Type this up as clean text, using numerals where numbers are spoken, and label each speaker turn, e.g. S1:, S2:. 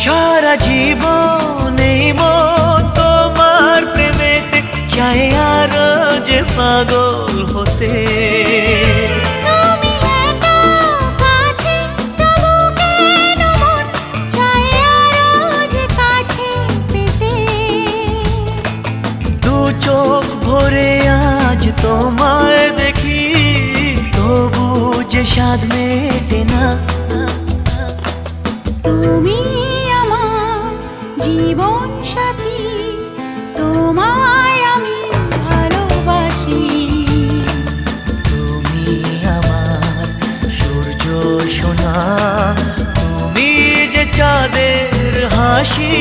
S1: সারা জীবন এই মন তোমার প্রেমেতে চাই আরো যে পাগল হতে। চোখ ভরে আজ তোমায় দেখি, তবু যে স্বাদ মেটে না।
S2: তুমি আমার জীবন সাথী, তোমায় আমি ভালোবাসি।
S1: তুমি আমার সূর্য সোনা, তুমি যে চাঁদের হাসি।